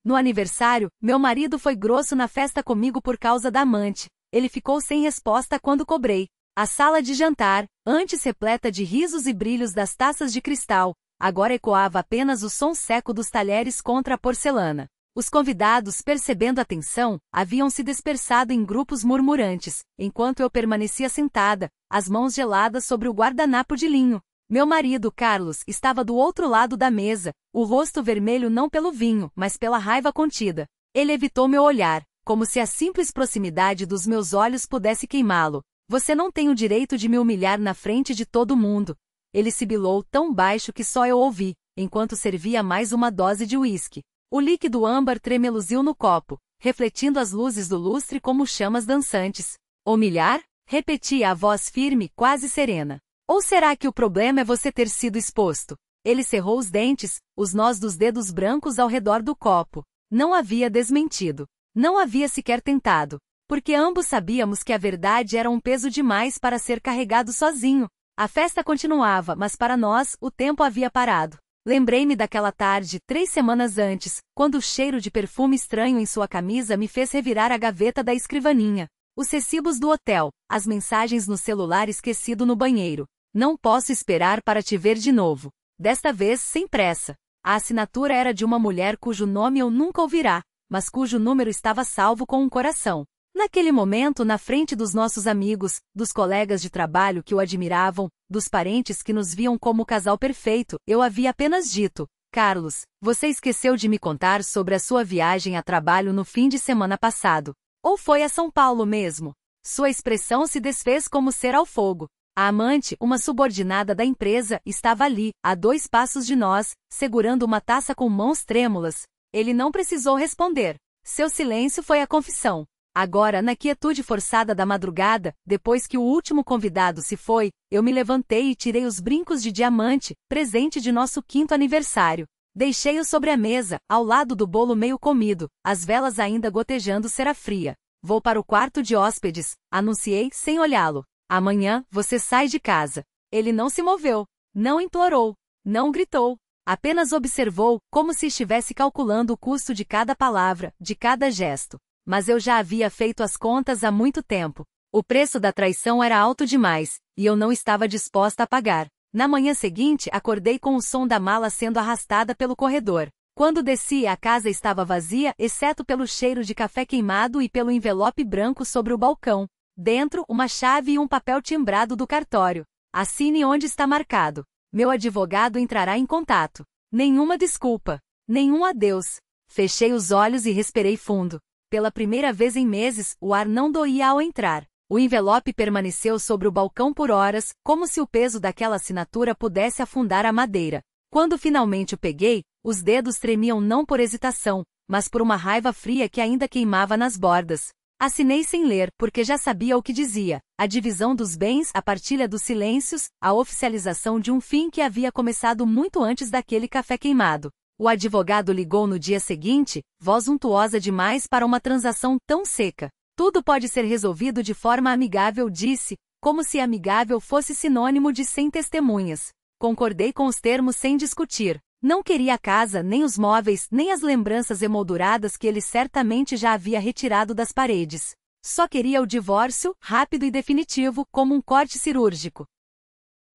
No aniversário, meu marido foi grosso na festa comigo por causa da amante. Ele ficou sem resposta quando cobrei. A sala de jantar, antes repleta de risos e brilhos das taças de cristal, agora ecoava apenas o som seco dos talheres contra a porcelana. Os convidados, percebendo a tensão, haviam se dispersado em grupos murmurantes, enquanto eu permanecia sentada, as mãos geladas sobre o guardanapo de linho. Meu marido, Carlos, estava do outro lado da mesa, o rosto vermelho não pelo vinho, mas pela raiva contida. Ele evitou meu olhar, como se a simples proximidade dos meus olhos pudesse queimá-lo. Você não tem o direito de me humilhar na frente de todo mundo. Ele sibilou tão baixo que só eu ouvi, enquanto servia mais uma dose de uísque. O líquido âmbar tremeluziu no copo, refletindo as luzes do lustre como chamas dançantes. Humilhar? Repetia a voz firme, quase serena. Ou será que o problema é você ter sido exposto? Ele cerrou os dentes, os nós dos dedos brancos ao redor do copo. Não havia desmentido. Não havia sequer tentado. Porque ambos sabíamos que a verdade era um peso demais para ser carregado sozinho. A festa continuava, mas para nós, o tempo havia parado. Lembrei-me daquela tarde, 3 semanas antes, quando o cheiro de perfume estranho em sua camisa me fez revirar a gaveta da escrivaninha. Os recibos do hotel, as mensagens no celular esquecido no banheiro. Não posso esperar para te ver de novo. Desta vez, sem pressa. A assinatura era de uma mulher cujo nome eu nunca ouvirá, mas cujo número estava salvo com um coração. Naquele momento, na frente dos nossos amigos, dos colegas de trabalho que o admiravam, dos parentes que nos viam como o casal perfeito, eu havia apenas dito: Carlos, você esqueceu de me contar sobre a sua viagem a trabalho no fim de semana passado. Ou foi a São Paulo mesmo? Sua expressão se desfez como cera ao fogo. A amante, uma subordinada da empresa, estava ali, a 2 passos de nós, segurando uma taça com mãos trêmulas. Ele não precisou responder. Seu silêncio foi a confissão. Agora, na quietude forçada da madrugada, depois que o último convidado se foi, eu me levantei e tirei os brincos de diamante, presente de nosso 5º aniversário. Deixei-os sobre a mesa, ao lado do bolo meio comido, as velas ainda gotejando cera fria. Vou para o quarto de hóspedes, anunciei, sem olhá-lo. Amanhã, você sai de casa. Ele não se moveu, não implorou, não gritou. Apenas observou, como se estivesse calculando o custo de cada palavra, de cada gesto. Mas eu já havia feito as contas há muito tempo. O preço da traição era alto demais, e eu não estava disposta a pagar. Na manhã seguinte, acordei com o som da mala sendo arrastada pelo corredor. Quando desci, a casa estava vazia, exceto pelo cheiro de café queimado e pelo envelope branco sobre o balcão. Dentro, uma chave e um papel timbrado do cartório. Assine onde está marcado. Meu advogado entrará em contato. Nenhuma desculpa. Nenhum adeus. Fechei os olhos e respirei fundo. Pela primeira vez em meses, o ar não doía ao entrar. O envelope permaneceu sobre o balcão por horas, como se o peso daquela assinatura pudesse afundar a madeira. Quando finalmente o peguei, os dedos tremiam não por hesitação, mas por uma raiva fria que ainda queimava nas bordas. Assinei sem ler, porque já sabia o que dizia: a divisão dos bens, a partilha dos silêncios, a oficialização de um fim que havia começado muito antes daquele café queimado. O advogado ligou no dia seguinte, voz untuosa demais para uma transação tão seca. Tudo pode ser resolvido de forma amigável, disse, como se amigável fosse sinônimo de sem testemunhas. Concordei com os termos sem discutir. Não queria a casa, nem os móveis, nem as lembranças emolduradas que ele certamente já havia retirado das paredes. Só queria o divórcio, rápido e definitivo, como um corte cirúrgico.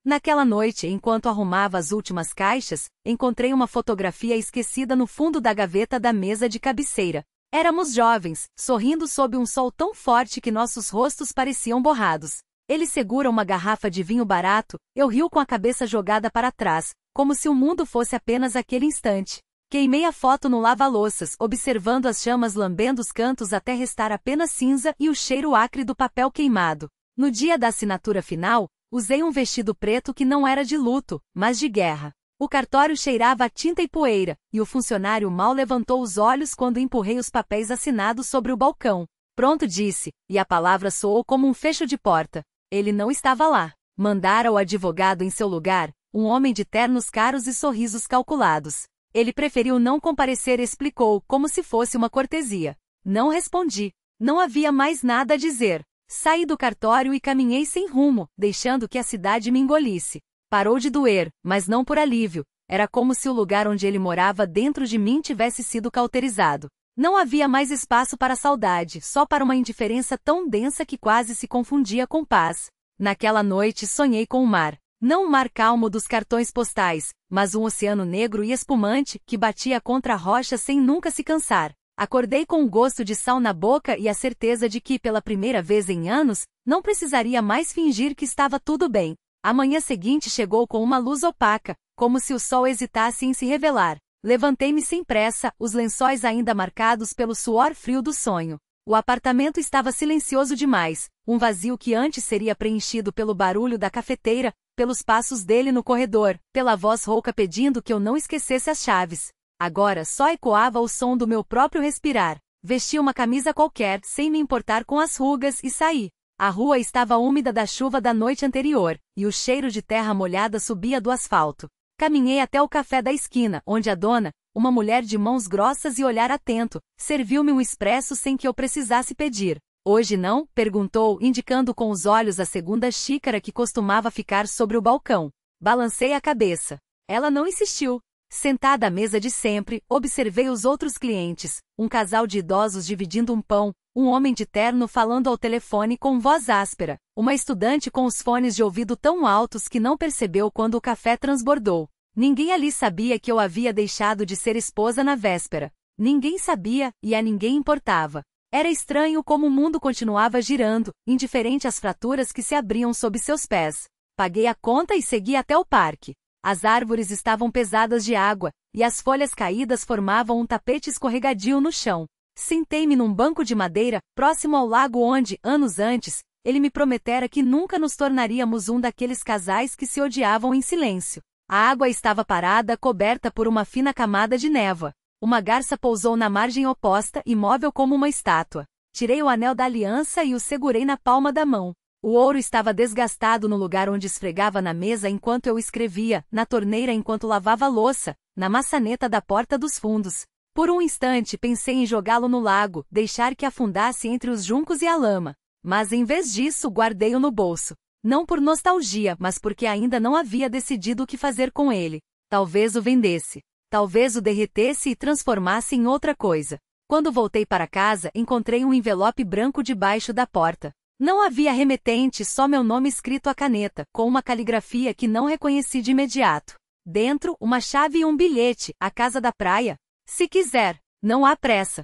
Naquela noite, enquanto arrumava as últimas caixas, encontrei uma fotografia esquecida no fundo da gaveta da mesa de cabeceira. Éramos jovens, sorrindo sob um sol tão forte que nossos rostos pareciam borrados. Ele segura uma garrafa de vinho barato, eu rio com a cabeça jogada para trás, como se o mundo fosse apenas aquele instante. Queimei a foto no lava-louças, observando as chamas lambendo os cantos até restar apenas cinza e o cheiro acre do papel queimado. No dia da assinatura final, usei um vestido preto que não era de luto, mas de guerra. O cartório cheirava a tinta e poeira, e o funcionário mal levantou os olhos quando empurrei os papéis assinados sobre o balcão. Pronto, disse, e a palavra soou como um fecho de porta. Ele não estava lá. Mandara o advogado em seu lugar, um homem de ternos caros e sorrisos calculados. Ele preferiu não comparecer e explicou, como se fosse uma cortesia. Não respondi. Não havia mais nada a dizer. Saí do cartório e caminhei sem rumo, deixando que a cidade me engolisse. Parou de doer, mas não por alívio. Era como se o lugar onde ele morava dentro de mim tivesse sido cauterizado. Não havia mais espaço para saudade, só para uma indiferença tão densa que quase se confundia com paz. Naquela noite sonhei com o mar. Não o mar calmo dos cartões postais, mas um oceano negro e espumante que batia contra a rocha sem nunca se cansar. Acordei com um gosto de sal na boca e a certeza de que, pela primeira vez em anos, não precisaria mais fingir que estava tudo bem. A manhã seguinte chegou com uma luz opaca, como se o sol hesitasse em se revelar. Levantei-me sem pressa, os lençóis ainda marcados pelo suor frio do sonho. O apartamento estava silencioso demais, um vazio que antes seria preenchido pelo barulho da cafeteira, pelos passos dele no corredor, pela voz rouca pedindo que eu não esquecesse as chaves. Agora só ecoava o som do meu próprio respirar. Vesti uma camisa qualquer, sem me importar com as rugas, e saí. A rua estava úmida da chuva da noite anterior, e o cheiro de terra molhada subia do asfalto. Caminhei até o café da esquina, onde a dona, uma mulher de mãos grossas e olhar atento, serviu-me um expresso sem que eu precisasse pedir. Hoje não? Perguntou, indicando com os olhos a segunda xícara que costumava ficar sobre o balcão. Balancei a cabeça. Ela não insistiu. Sentada à mesa de sempre, observei os outros clientes, um casal de idosos dividindo um pão, um homem de terno falando ao telefone com voz áspera, uma estudante com os fones de ouvido tão altos que não percebeu quando o café transbordou. Ninguém ali sabia que eu havia deixado de ser esposa na véspera. Ninguém sabia, e a ninguém importava. Era estranho como o mundo continuava girando, indiferente às fraturas que se abriam sob seus pés. Paguei a conta e segui até o parque. As árvores estavam pesadas de água, e as folhas caídas formavam um tapete escorregadio no chão. Sentei-me num banco de madeira, próximo ao lago onde, anos antes, ele me prometera que nunca nos tornaríamos um daqueles casais que se odiavam em silêncio. A água estava parada, coberta por uma fina camada de névoa. Uma garça pousou na margem oposta, imóvel como uma estátua. Tirei o anel da aliança e o segurei na palma da mão. O ouro estava desgastado no lugar onde esfregava na mesa enquanto eu escrevia, na torneira enquanto lavava a louça, na maçaneta da porta dos fundos. Por um instante pensei em jogá-lo no lago, deixar que afundasse entre os juncos e a lama. Mas em vez disso guardei-o no bolso. Não por nostalgia, mas porque ainda não havia decidido o que fazer com ele. Talvez o vendesse. Talvez o derretesse e transformasse em outra coisa. Quando voltei para casa, encontrei um envelope branco debaixo da porta. Não havia remetente, só meu nome escrito à caneta, com uma caligrafia que não reconheci de imediato. Dentro, uma chave e um bilhete, à casa da praia. Se quiser, não há pressa.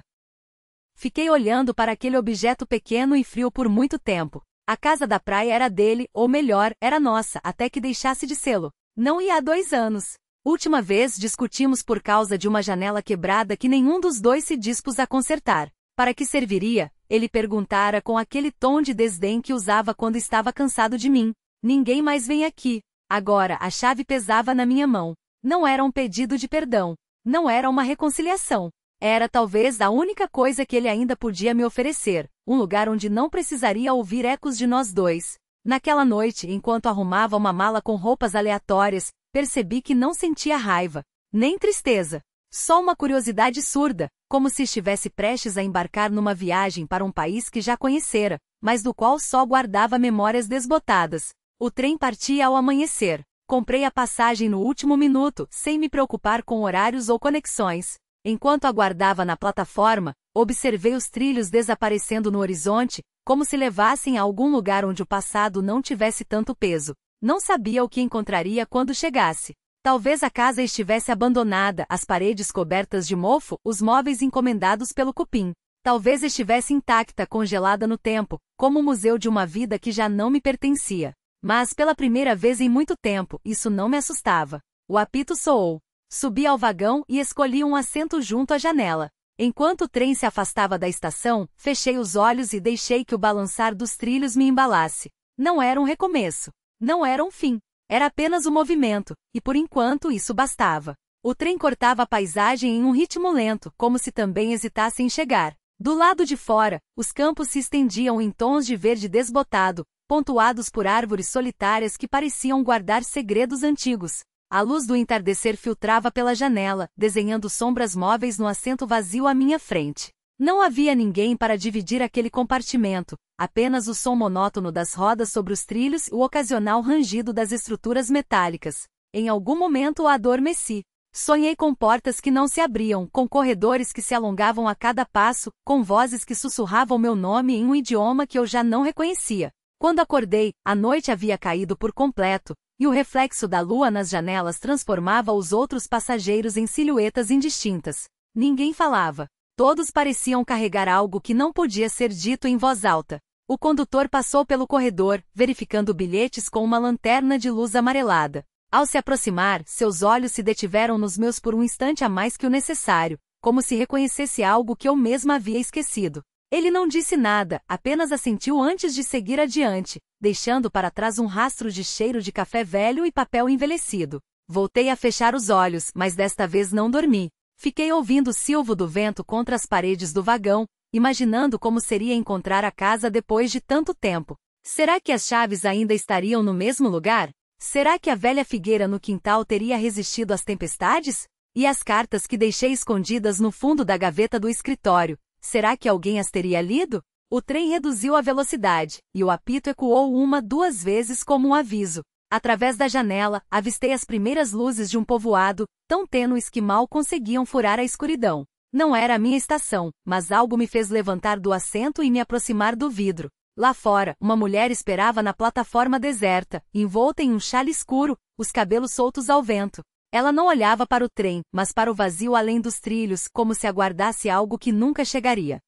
Fiquei olhando para aquele objeto pequeno e frio por muito tempo. A casa da praia era dele, ou melhor, era nossa, até que deixasse de sê-lo. Não ia há 2 anos. Última vez discutimos por causa de uma janela quebrada que nenhum dos dois se dispôs a consertar. Para que serviria? Ele perguntara com aquele tom de desdém que usava quando estava cansado de mim. Ninguém mais vem aqui. Agora a chave pesava na minha mão. Não era um pedido de perdão. Não era uma reconciliação. Era talvez a única coisa que ele ainda podia me oferecer, um lugar onde não precisaria ouvir ecos de nós dois. Naquela noite, enquanto arrumava uma mala com roupas aleatórias, percebi que não sentia raiva, nem tristeza. Só uma curiosidade surda, como se estivesse prestes a embarcar numa viagem para um país que já conhecera, mas do qual só guardava memórias desbotadas. O trem partia ao amanhecer. Comprei a passagem no último minuto, sem me preocupar com horários ou conexões. Enquanto aguardava na plataforma, observei os trilhos desaparecendo no horizonte, como se levassem a algum lugar onde o passado não tivesse tanto peso. Não sabia o que encontraria quando chegasse. Talvez a casa estivesse abandonada, as paredes cobertas de mofo, os móveis encomendados pelo cupim. Talvez estivesse intacta, congelada no tempo, como o museu de uma vida que já não me pertencia. Mas pela primeira vez em muito tempo, isso não me assustava. O apito soou. Subi ao vagão e escolhi um assento junto à janela. Enquanto o trem se afastava da estação, fechei os olhos e deixei que o balançar dos trilhos me embalasse. Não era um recomeço. Não era um fim. Era apenas o movimento, e por enquanto isso bastava. O trem cortava a paisagem em um ritmo lento, como se também hesitasse em chegar. Do lado de fora, os campos se estendiam em tons de verde desbotado, pontuados por árvores solitárias que pareciam guardar segredos antigos. A luz do entardecer filtrava pela janela, desenhando sombras móveis no assento vazio à minha frente. Não havia ninguém para dividir aquele compartimento, apenas o som monótono das rodas sobre os trilhos e o ocasional rangido das estruturas metálicas. Em algum momento adormeci. Sonhei com portas que não se abriam, com corredores que se alongavam a cada passo, com vozes que sussurravam meu nome em um idioma que eu já não reconhecia. Quando acordei, a noite havia caído por completo, e o reflexo da lua nas janelas transformava os outros passageiros em silhuetas indistintas. Ninguém falava. Todos pareciam carregar algo que não podia ser dito em voz alta. O condutor passou pelo corredor, verificando bilhetes com uma lanterna de luz amarelada. Ao se aproximar, seus olhos se detiveram nos meus por um instante a mais que o necessário, como se reconhecesse algo que eu mesma havia esquecido. Ele não disse nada, apenas assentiu antes de seguir adiante, deixando para trás um rastro de cheiro de café velho e papel envelhecido. Voltei a fechar os olhos, mas desta vez não dormi. Fiquei ouvindo o silvo do vento contra as paredes do vagão, imaginando como seria encontrar a casa depois de tanto tempo. Será que as chaves ainda estariam no mesmo lugar? Será que a velha figueira no quintal teria resistido às tempestades? E as cartas que deixei escondidas no fundo da gaveta do escritório, será que alguém as teria lido? O trem reduziu a velocidade, e o apito ecoou 1, 2 vezes como um aviso. Através da janela, avistei as primeiras luzes de um povoado, tão tênues que mal conseguiam furar a escuridão. Não era a minha estação, mas algo me fez levantar do assento e me aproximar do vidro. Lá fora, uma mulher esperava na plataforma deserta, envolta em um xale escuro, os cabelos soltos ao vento. Ela não olhava para o trem, mas para o vazio além dos trilhos, como se aguardasse algo que nunca chegaria.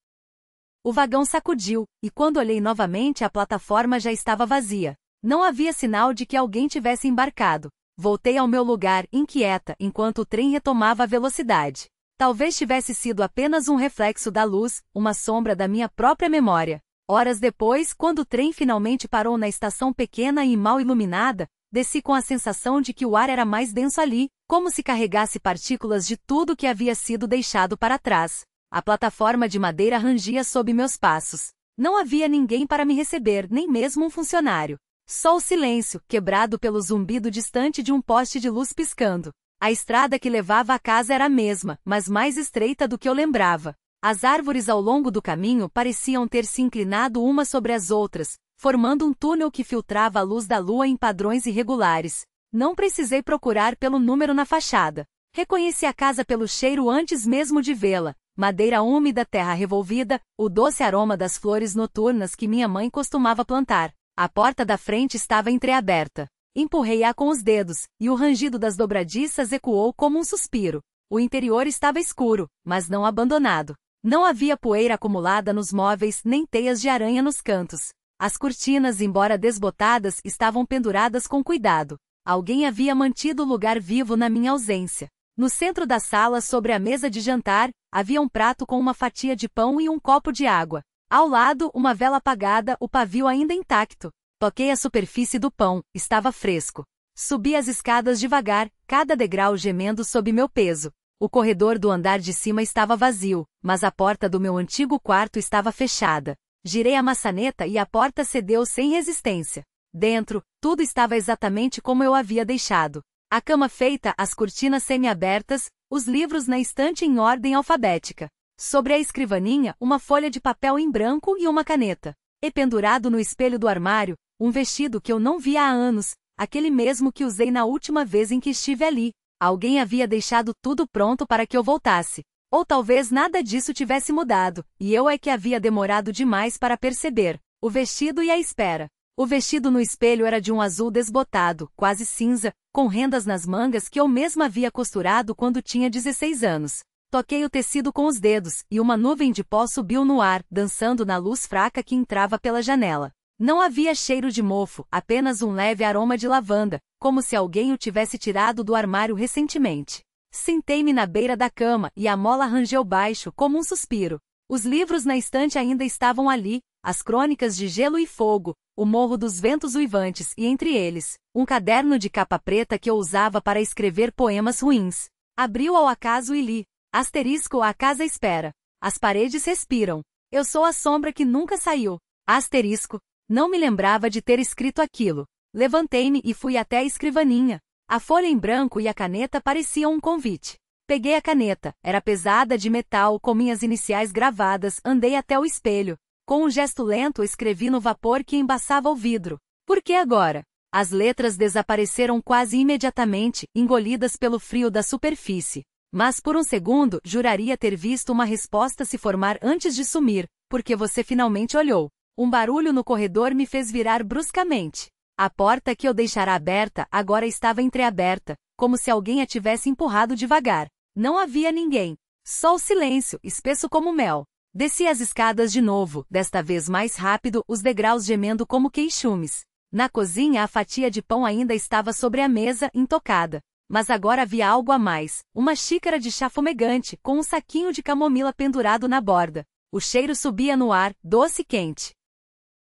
O vagão sacudiu, e quando olhei novamente a plataforma já estava vazia. Não havia sinal de que alguém tivesse embarcado. Voltei ao meu lugar, inquieta, enquanto o trem retomava a velocidade. Talvez tivesse sido apenas um reflexo da luz, uma sombra da minha própria memória. Horas depois, quando o trem finalmente parou na estação pequena e mal iluminada, desci com a sensação de que o ar era mais denso ali, como se carregasse partículas de tudo que havia sido deixado para trás. A plataforma de madeira rangia sob meus passos. Não havia ninguém para me receber, nem mesmo um funcionário. Só o silêncio, quebrado pelo zumbido distante de um poste de luz piscando. A estrada que levava à casa era a mesma, mas mais estreita do que eu lembrava. As árvores ao longo do caminho pareciam ter se inclinado umas sobre as outras, formando um túnel que filtrava a luz da lua em padrões irregulares. Não precisei procurar pelo número na fachada. Reconheci a casa pelo cheiro antes mesmo de vê-la. Madeira úmida, terra revolvida, o doce aroma das flores noturnas que minha mãe costumava plantar. A porta da frente estava entreaberta. Empurrei-a com os dedos, e o rangido das dobradiças ecoou como um suspiro. O interior estava escuro, mas não abandonado. Não havia poeira acumulada nos móveis, nem teias de aranha nos cantos. As cortinas, embora desbotadas, estavam penduradas com cuidado. Alguém havia mantido o lugar vivo na minha ausência. No centro da sala, sobre a mesa de jantar, havia um prato com uma fatia de pão e um copo de água. Ao lado, uma vela apagada, o pavio ainda intacto. Toquei a superfície do pão, estava fresco. Subi as escadas devagar, cada degrau gemendo sob meu peso. O corredor do andar de cima estava vazio, mas a porta do meu antigo quarto estava fechada. Girei a maçaneta e a porta cedeu sem resistência. Dentro, tudo estava exatamente como eu havia deixado. A cama feita, as cortinas semi-abertas, os livros na estante em ordem alfabética. Sobre a escrivaninha, uma folha de papel em branco e uma caneta. E pendurado no espelho do armário, um vestido que eu não via há anos, aquele mesmo que usei na última vez em que estive ali. Alguém havia deixado tudo pronto para que eu voltasse. Ou talvez nada disso tivesse mudado, e eu é que havia demorado demais para perceber. O vestido e a espera. O vestido no espelho era de um azul desbotado, quase cinza, com rendas nas mangas que eu mesma havia costurado quando tinha 16 anos. Toquei o tecido com os dedos, e uma nuvem de pó subiu no ar, dançando na luz fraca que entrava pela janela. Não havia cheiro de mofo, apenas um leve aroma de lavanda, como se alguém o tivesse tirado do armário recentemente. Sentei-me na beira da cama, e a mola rangeu baixo, como um suspiro. Os livros na estante ainda estavam ali, as crônicas de Gelo e Fogo, o Morro dos Ventos Uivantes e, entre eles, um caderno de capa preta que eu usava para escrever poemas ruins. Abri-o ao acaso e li. Asterisco, a casa espera. As paredes respiram. Eu sou a sombra que nunca saiu. Asterisco. Não me lembrava de ter escrito aquilo. Levantei-me e fui até a escrivaninha. A folha em branco e a caneta pareciam um convite. Peguei a caneta, era pesada de metal com minhas iniciais gravadas, andei até o espelho. Com um gesto lento escrevi no vapor que embaçava o vidro. Por que agora? As letras desapareceram quase imediatamente, engolidas pelo frio da superfície. Mas por um segundo, juraria ter visto uma resposta se formar antes de sumir, porque você finalmente olhou. Um barulho no corredor me fez virar bruscamente. A porta que eu deixara aberta agora estava entreaberta, como se alguém a tivesse empurrado devagar. Não havia ninguém. Só o silêncio, espesso como mel. Desci as escadas de novo, desta vez mais rápido, os degraus gemendo como queixumes. Na cozinha a fatia de pão ainda estava sobre a mesa, intocada. Mas agora havia algo a mais, uma xícara de chá fumegante, com um saquinho de camomila pendurado na borda. O cheiro subia no ar, doce e quente.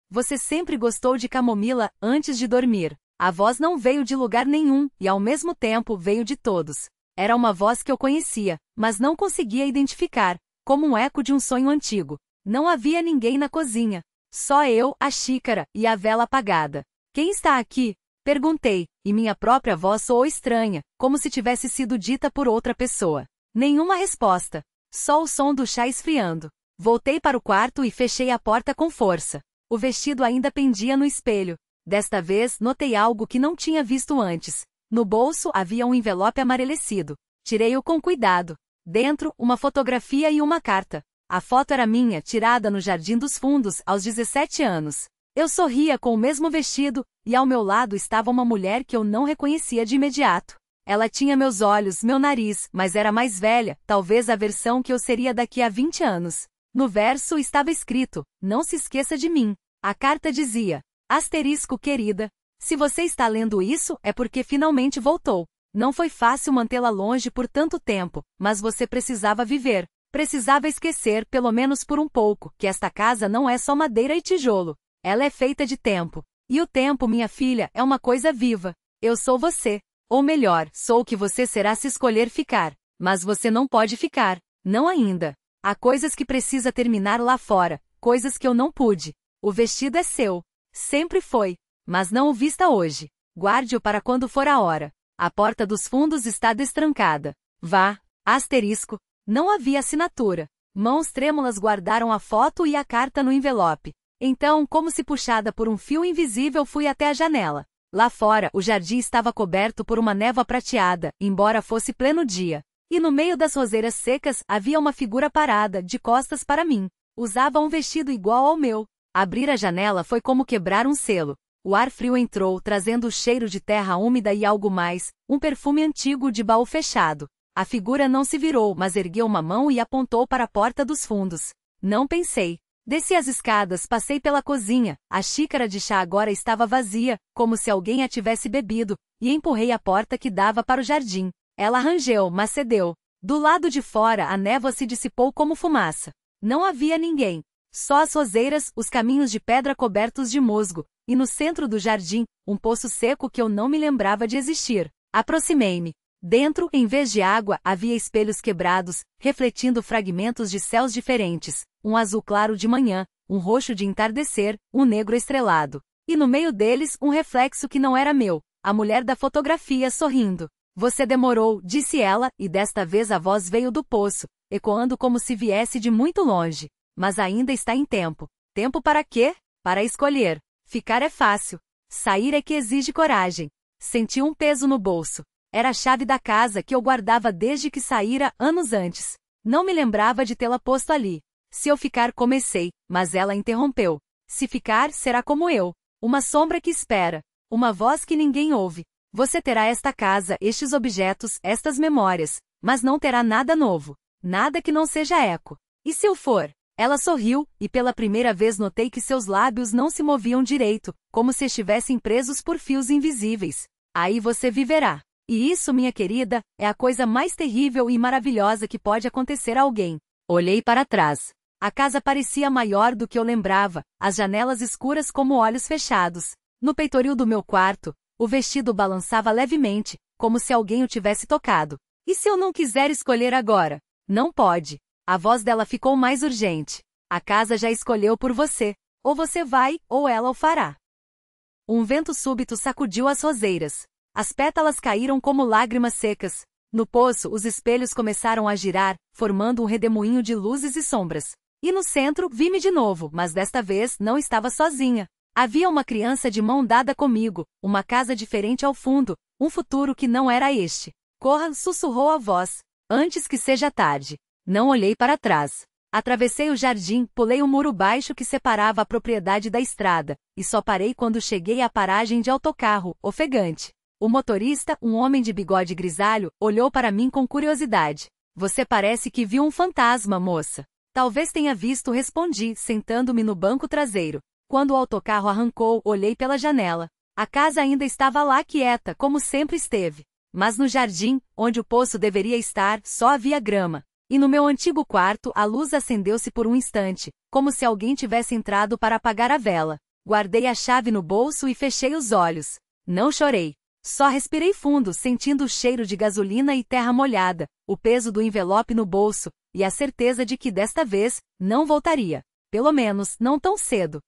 Você sempre gostou de camomila antes de dormir. A voz não veio de lugar nenhum, e ao mesmo tempo veio de todos. Era uma voz que eu conhecia, mas não conseguia identificar, como um eco de um sonho antigo. Não havia ninguém na cozinha. Só eu, a xícara, e a vela apagada. Quem está aqui? Perguntei, e minha própria voz soou estranha, como se tivesse sido dita por outra pessoa. Nenhuma resposta. Só o som do chá esfriando. Voltei para o quarto e fechei a porta com força. O vestido ainda pendia no espelho. Desta vez, notei algo que não tinha visto antes. No bolso havia um envelope amarelecido. Tirei-o com cuidado. Dentro, uma fotografia e uma carta. A foto era minha, tirada no Jardim dos Fundos, aos 17 anos. Eu sorria com o mesmo vestido, e ao meu lado estava uma mulher que eu não reconhecia de imediato. Ela tinha meus olhos, meu nariz, mas era mais velha, talvez a versão que eu seria daqui a 20 anos. No verso estava escrito, não se esqueça de mim. A carta dizia, asterisco querida, se você está lendo isso é porque finalmente voltou. Não foi fácil mantê-la longe por tanto tempo, mas você precisava viver. Precisava esquecer, pelo menos por um pouco, que esta casa não é só madeira e tijolo. Ela é feita de tempo. E o tempo, minha filha, é uma coisa viva. Eu sou você. Ou melhor, sou o que você será se escolher ficar. Mas você não pode ficar. Não ainda. Há coisas que precisa terminar lá fora, coisas que eu não pude. O vestido é seu. Sempre foi. Mas não o vista hoje. Guarde-o para quando for a hora. A porta dos fundos está destrancada. Vá. Asterisco. Não havia assinatura. Mãos trêmulas guardaram a foto e a carta no envelope. Então, como se puxada por um fio invisível, fui até a janela. Lá fora, o jardim estava coberto por uma névoa prateada, embora fosse pleno dia. E no meio das roseiras secas, havia uma figura parada, de costas para mim. Usava um vestido igual ao meu. Abrir a janela foi como quebrar um selo. O ar frio entrou, trazendo o cheiro de terra úmida e algo mais, um perfume antigo de baú fechado. A figura não se virou, mas ergueu uma mão e apontou para a porta dos fundos. Não pensei. Desci as escadas, passei pela cozinha, a xícara de chá agora estava vazia, como se alguém a tivesse bebido, e empurrei a porta que dava para o jardim. Ela rangeu, mas cedeu. Do lado de fora a névoa se dissipou como fumaça. Não havia ninguém. Só as roseiras, os caminhos de pedra cobertos de musgo, e no centro do jardim, um poço seco que eu não me lembrava de existir. Aproximei-me. Dentro, em vez de água, havia espelhos quebrados, refletindo fragmentos de céus diferentes, um azul claro de manhã, um roxo de entardecer, um negro estrelado. E no meio deles, um reflexo que não era meu, a mulher da fotografia sorrindo. Você demorou, disse ela, e desta vez a voz veio do poço, ecoando como se viesse de muito longe. Mas ainda está em tempo. Tempo para quê? Para escolher. Ficar é fácil. Sair é que exige coragem. Senti um peso no bolso. Era a chave da casa que eu guardava desde que saíra anos antes. Não me lembrava de tê-la posto ali. Se eu ficar, comecei, mas ela interrompeu. Se ficar, será como eu. Uma sombra que espera. Uma voz que ninguém ouve. Você terá esta casa, estes objetos, estas memórias, mas não terá nada novo. Nada que não seja eco. E se eu for? Ela sorriu, e pela primeira vez notei que seus lábios não se moviam direito, como se estivessem presos por fios invisíveis. Aí você viverá. E isso, minha querida, é a coisa mais terrível e maravilhosa que pode acontecer a alguém. Olhei para trás. A casa parecia maior do que eu lembrava, as janelas escuras como olhos fechados. No peitoril do meu quarto, o vestido balançava levemente, como se alguém o tivesse tocado. E se eu não quiser escolher agora? Não pode. A voz dela ficou mais urgente. A casa já escolheu por você. Ou você vai, ou ela o fará. Um vento súbito sacudiu as roseiras. As pétalas caíram como lágrimas secas. No poço, os espelhos começaram a girar, formando um redemoinho de luzes e sombras. E no centro, vi-me de novo, mas desta vez não estava sozinha. Havia uma criança de mão dada comigo, uma casa diferente ao fundo, um futuro que não era este. Corra, sussurrou a voz, antes que seja tarde. Não olhei para trás. Atravessei o jardim, pulei o muro baixo que separava a propriedade da estrada, e só parei quando cheguei à paragem de autocarro, ofegante. O motorista, um homem de bigode grisalho, olhou para mim com curiosidade. Você parece que viu um fantasma, moça. Talvez tenha visto, respondi, sentando-me no banco traseiro. Quando o autocarro arrancou, olhei pela janela. A casa ainda estava lá quieta, como sempre esteve. Mas no jardim, onde o poço deveria estar, só havia grama. E no meu antigo quarto, a luz acendeu-se por um instante, como se alguém tivesse entrado para apagar a vela. Guardei a chave no bolso e fechei os olhos. Não chorei. Só respirei fundo, sentindo o cheiro de gasolina e terra molhada, o peso do envelope no bolso, e a certeza de que desta vez, não voltaria. Pelo menos, não tão cedo.